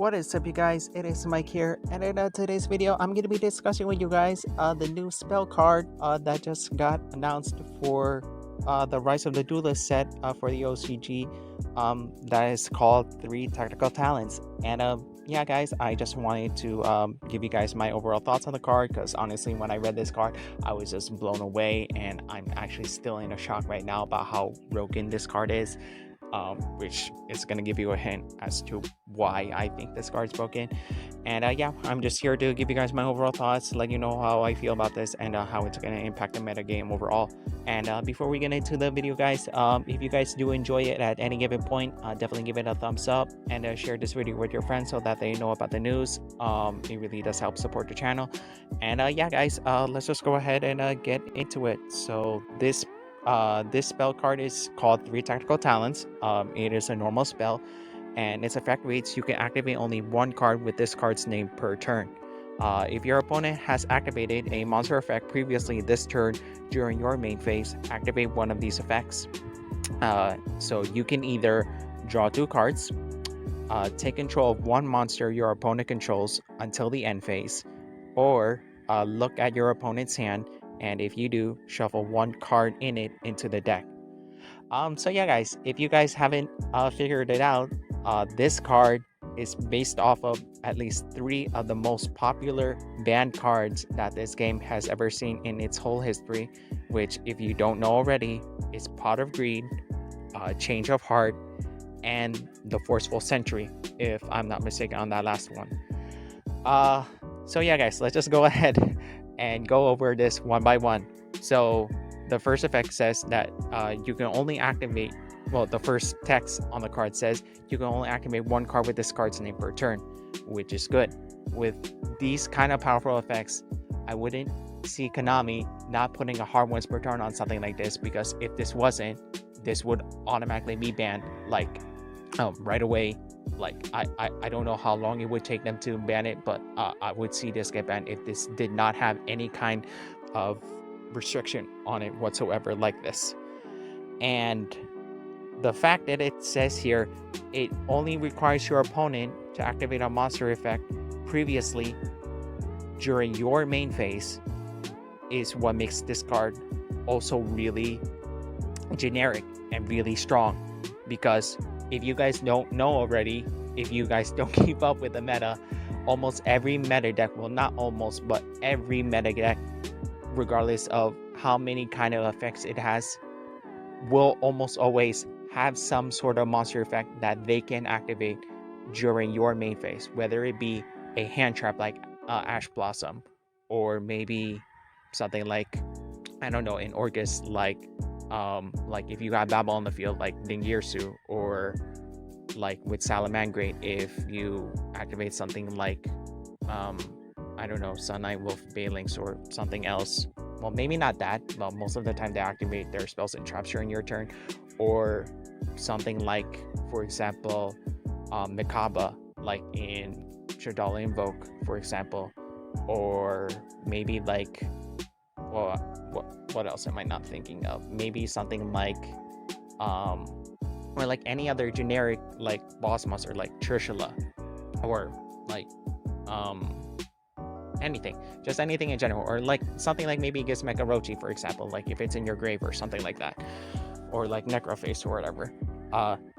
What is up, you guys? It is Mike here, and in today's video, I'm going to be discussing with you guys the new spell card that just got announced for the Rise of the Duelist set for the OCG. That is called Three Tactical Talents. And yeah, guys, I just wanted to give you guys my overall thoughts on the card because honestly, when I read this card, I was just blown away, and I'm actually still in a shock right now about how broken this card is. Which is going to give you a hint as to why I think this card's broken. And yeah, I'm just here to give you guys my overall thoughts, let you know how I feel about this and how it's going to impact the metagame overall. And before we get into the video, guys, if you guys do enjoy it at any given point, definitely give it a thumbs up and share this video with your friends so that they know about the news. It really does help support the channel. And yeah, guys, let's just go ahead and get into it. So this spell card is called Three Tactical Talents. It is a normal spell, and its effect reads: you can activate only one card with this card's name per turn. If your opponent has activated a monster effect previously this turn during your main phase, activate one of these effects. So you can either draw two cards, take control of one monster your opponent controls until the end phase, or look at your opponent's hand, and if you do, shuffle one card in it into the deck. So yeah, guys, if you guys haven't figured it out, this card is based off of at least three of the most popular banned cards that this game has ever seen in its whole history, which, if you don't know already, is Pot of Greed, Change of Heart, and the Forceful Sentry, if I'm not mistaken on that last one. So yeah, guys, let's just go ahead and go over this one by one. So the first effect says that you can only activate, well, the first text on the card says you can only activate one card with this card's name per turn, which is good. With these kind of powerful effects, I wouldn't see Konami not putting a hard once per turn on something like this, because if this wasn't, this would automatically be banned like right away. Like I don't know how long it would take them to ban it, but I would see this get banned if this did not have any kind of restriction on it whatsoever like this. And the fact that it says here it only requires your opponent to activate a monster effect previously during your main phase is what makes this card also really generic and really strong. Because if you guys don't know already, if you guys don't keep up with the meta, almost every meta deck, well, not almost, but every meta deck, regardless of how many kind of effects it has, will almost always have some sort of monster effect that they can activate during your main phase, whether it be a hand trap like Ash Blossom, or maybe something like, I don't know, in Orcus, like if you got Babel on the field like Dingirsu, or like with Salamangreat, if you activate something like I don't know, Sun Knight Wolf Balings or something else. Well, maybe not that, but most of the time they activate their spells and traps during your turn. Or something like, for example, Mikaba, like in Shadala Invoke, for example. Or maybe like, well, what else am I not thinking of? Maybe something like or like any other generic like boss monster like Trishula, or like anything, just anything in general, or like something like maybe Gizmek Orochi, for example, like if it's in your grave or something like that, or like Necroface or whatever.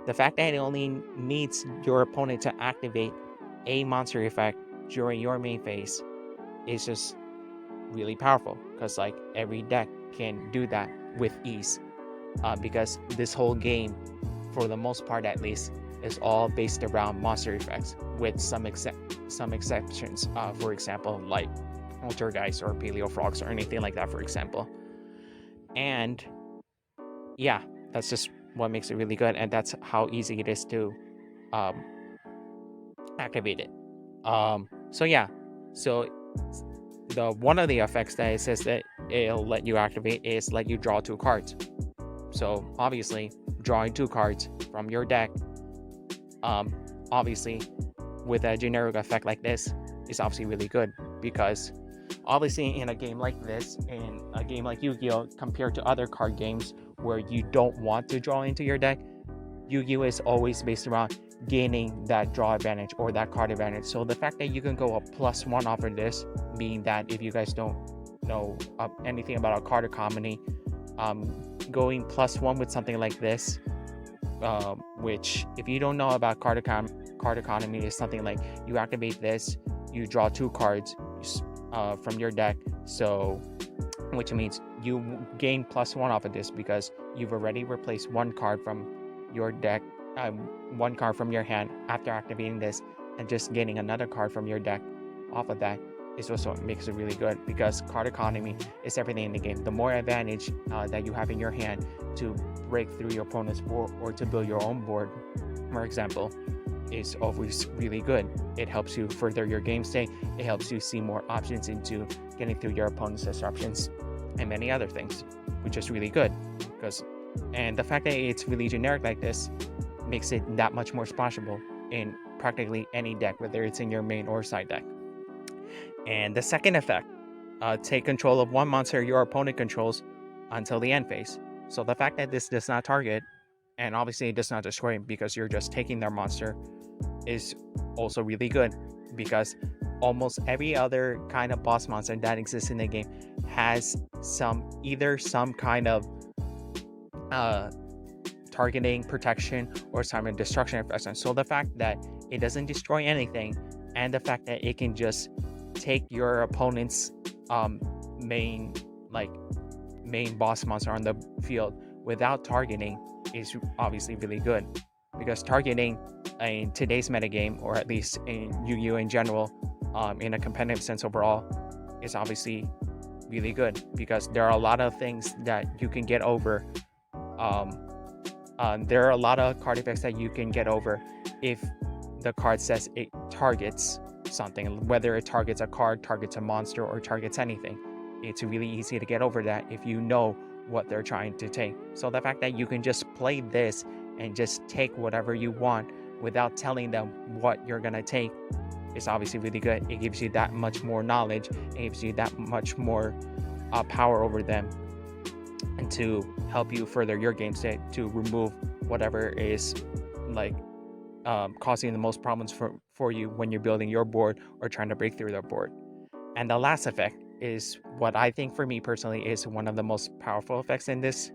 The fact that it only needs your opponent to activate a monster effect during your main phase is just really powerful, because like every deck can do that with ease, because this whole game, for the most part at least, is all based around monster effects, with some exceptions, for example like Poltergeist or Paleo Frogs or anything like that, for example. And yeah, that's just what makes it really good, and that's how easy it is to activate it. So yeah, so the one of the effects that it says that it'll let you activate is let you draw two cards. So obviously, drawing two cards from your deck, obviously with a generic effect like this, is obviously really good, because obviously in a game like this, in a game like Yu-Gi-Oh, compared to other card games where you don't want to draw into your deck, Yu-Gi-Oh is always based around gaining that draw advantage or that card advantage. So the fact that you can go a +1 off of this, meaning that if you guys don't know anything about a card economy, going +1 with something like this, which if you don't know about card economy, is something like you activate this, you draw 2 cards from your deck, so which means you gain +1 off of this because you've already replaced 1 card from your deck, 1 card from your hand after activating this, and just gaining another card from your deck off of that is also makes it really good, because card economy is everything in the game. The more advantage that you have in your hand to break through your opponent's board or to build your own board, for example, is always really good. It helps you further your game state. It helps you see more options into getting through your opponent's disruptions and many other things, which is really good. And the fact that it's really generic like this makes it that much more splashable in practically any deck, whether it's in your main or side deck. And the second effect, take control of 1 monster your opponent controls until the end phase. So the fact that this does not target, and obviously it does not destroy because you're just taking their monster, is also really good, because almost every other kind of boss monster that exists in the game has either some kind of targeting, protection, or some destruction effect. So the fact that it doesn't destroy anything, and the fact that it can just take your opponent's main boss monster on the field without targeting is obviously really good, because targeting in today's metagame, or at least in Yu-Gi-Oh in general, in a competitive sense overall, is obviously really good, because there are a lot of things that you can get over. There are a lot of card effects that you can get over if the card says it targets something, whether it targets a card, targets a monster, or targets anything. It's really easy to get over that if you know what they're trying to take. So the fact that you can just play this and just take whatever you want without telling them what you're gonna take is obviously really good. It gives you that much more knowledge. It gives you that much more power over them, and to help you further your game state, to remove whatever is causing the most problems for you when you're building your board or trying to break through their board. And the last effect is what I think, for me personally, is one of the most powerful effects in this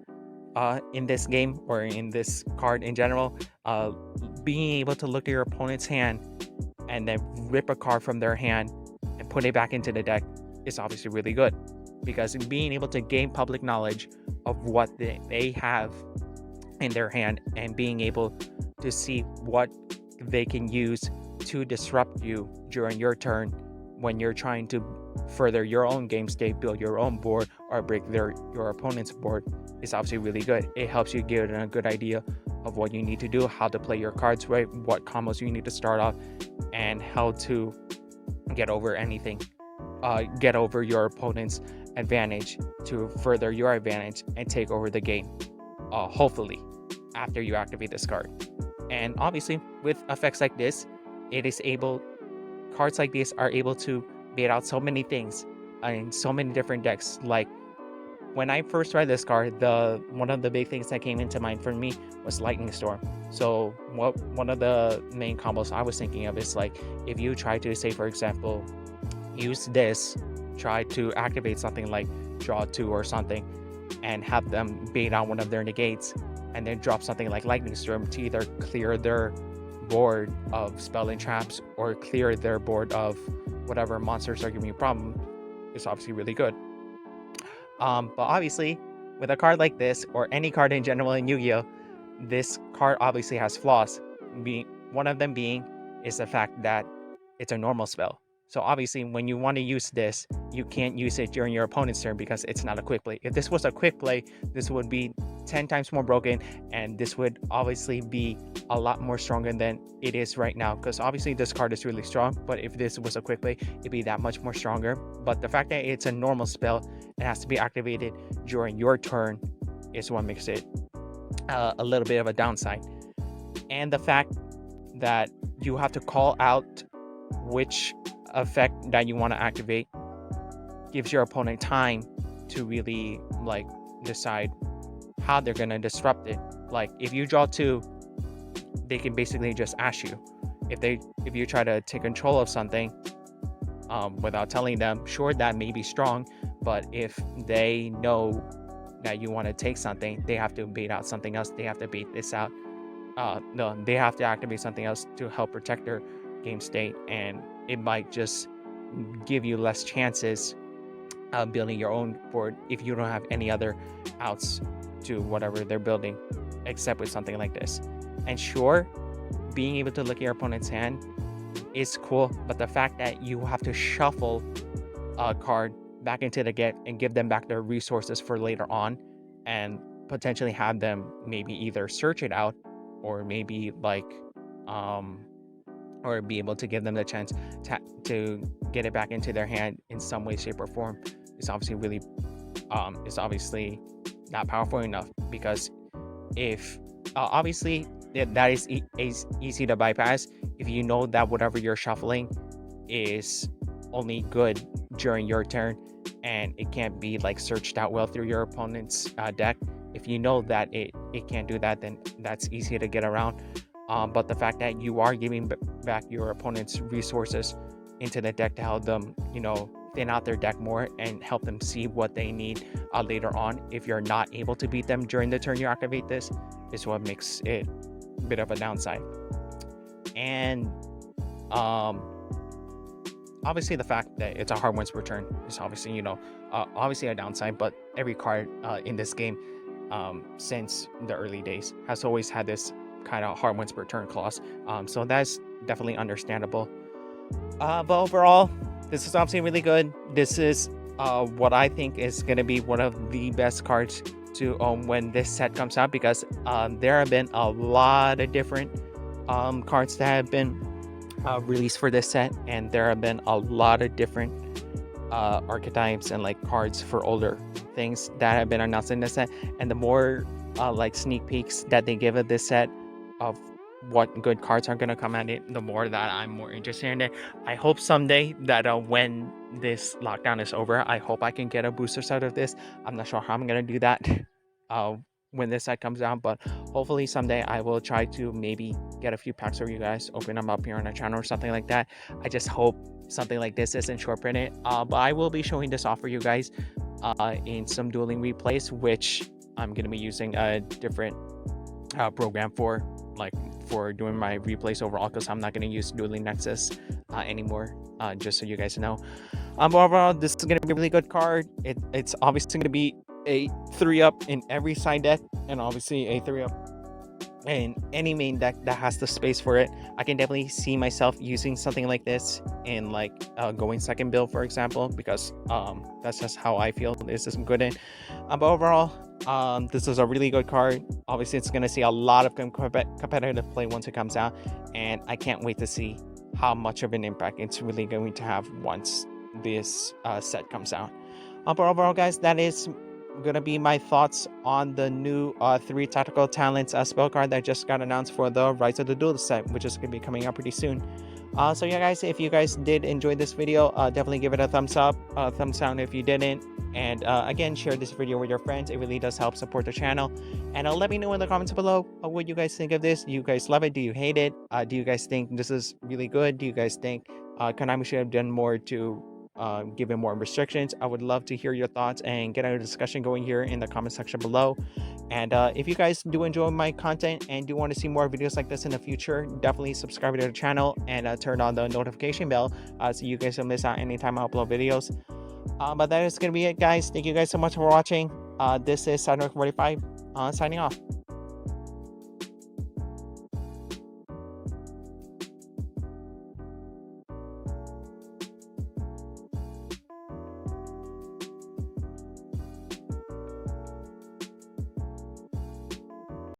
game, or in this card in general. Being able to look at your opponent's hand and then rip a card from their hand and put it back into the deck is obviously really good, because being able to gain public knowledge of what they have in their hand, and being able to see what they can use to disrupt you during your turn when you're trying to further your own game state, build your own board, or break your opponent's board, is obviously really good. It helps you get a good idea of what you need to do, how to play your cards right, what combos you need to start off, and how to get over anything, get over your opponent's advantage to further your advantage and take over the game, hopefully after you activate this card. And obviously with effects like this, cards like this are able to bait out so many things in so many different decks. Like when I first tried this card, one of the big things that came into mind for me was Lightning Storm. So one of the main combos I was thinking of is, like, if you try to, say for example, use this, try to activate something like draw 2 or something, and have them bait out one of their negates, and then drop something like Lightning Storm to either clear their board of spell and traps or clear their board of whatever monsters are giving you a problem, is obviously really good. But obviously, with a card like this, or any card in general in Yu-Gi-Oh, this card obviously has flaws. One of them being is the fact that it's a normal spell. So obviously, when you want to use this, you can't use it during your opponent's turn because it's not a quick play. If this was a quick play, this would be 10 times more broken, and this would obviously be a lot more stronger than it is right now, because obviously this card is really strong, but if this was a quick play, it'd be that much more stronger. But the fact that it's a normal spell, it has to be activated during your turn, is what makes it a little bit of a downside. And the fact that you have to call out which effect that you want to activate gives your opponent time to really decide how they're going to disrupt it. Like if you draw 2 they can basically just ask you if you try to take control of something without telling them. Sure, that may be strong, but if they know that you want to take something, they have to bait out something else. They have to bait this out. No, they have to activate something else to help protect their game state, and it might just give you less chances building your own board if you don't have any other outs to whatever they're building, except with something like this. And sure, being able to look at your opponent's hand is cool, but the fact that you have to shuffle a card back into the deck and give them back their resources for later on, and potentially have them maybe either search it out or maybe like or be able to give them the chance to get it back into their hand in some way, shape, or form is obviously really is obviously not powerful enough. Because if obviously that is easy to bypass if you know that whatever you're shuffling is only good during your turn and it can't be like searched out well through your opponent's deck. If you know that it can't do that, then that's easy to get around. But the fact that you are giving back your opponent's resources into the deck to help them, thin out their deck more and help them see what they need later on, if you're not able to beat them during the turn you activate this, is what makes it a bit of a downside. And obviously the fact that it's a hard once per turn is obviously, obviously a downside. But every card in this game since the early days has always had this kind of hard once per turn clause, so that's definitely understandable. But overall, this is obviously really good. This is what I think is going to be one of the best cards to own when this set comes out, because there have been a lot of different cards that have been released for this set, and there have been a lot of different archetypes and like cards for older things that have been announced in this set. And the more like sneak peeks that they give of this set of what good cards are going to come at it, the more that I'm more interested in it. I hope someday that when this lockdown is over, I hope I can get a booster set of this. I'm not sure how I'm going to do that when this set comes out, but hopefully someday I will try to maybe get a few packs for you guys, open them up here on the channel or something like that. I just hope something like this isn't short printed, but I will be showing this off for you guys in some dueling replays, which I'm going to be using a different program for doing my replays overall, because I'm not going to use Dueling Nexus anymore, just so you guys know. But overall, this is going to be a really good card. It's obviously going to be a 3-up in every side deck, and obviously a 3-up in any main deck that has the space for it. I can definitely see myself using something like this in like going second build, for example, because that's just how I feel this is good in. But overall, this is a really good card. Obviously, it's going to see a lot of competitive play once it comes out, and I can't wait to see how much of an impact it's really going to have once this set comes out. But overall, guys, that is gonna be my thoughts on the new 3 tactical talents spell card that just got announced for the Rise of the Duelist set, which is gonna be coming out pretty soon. So yeah, guys, if you guys did enjoy this video, definitely give it a thumbs up, thumbs down if you didn't, and again, share this video with your friends. It really does help support the channel. And let me know in the comments below what you guys think of this. Do you guys love it? Do you hate it? Do you guys think this is really good? Do you guys think Konami should have done more to given more restrictions? I would love to hear your thoughts and get a discussion going here in the comment section below. And if you guys do enjoy my content and do want to see more videos like this in the future, definitely subscribe to the channel and turn on the notification bell so you guys don't miss out anytime I upload videos. But that is going to be it, guys. Thank you guys so much for watching. This is Cybernoid 45 signing off.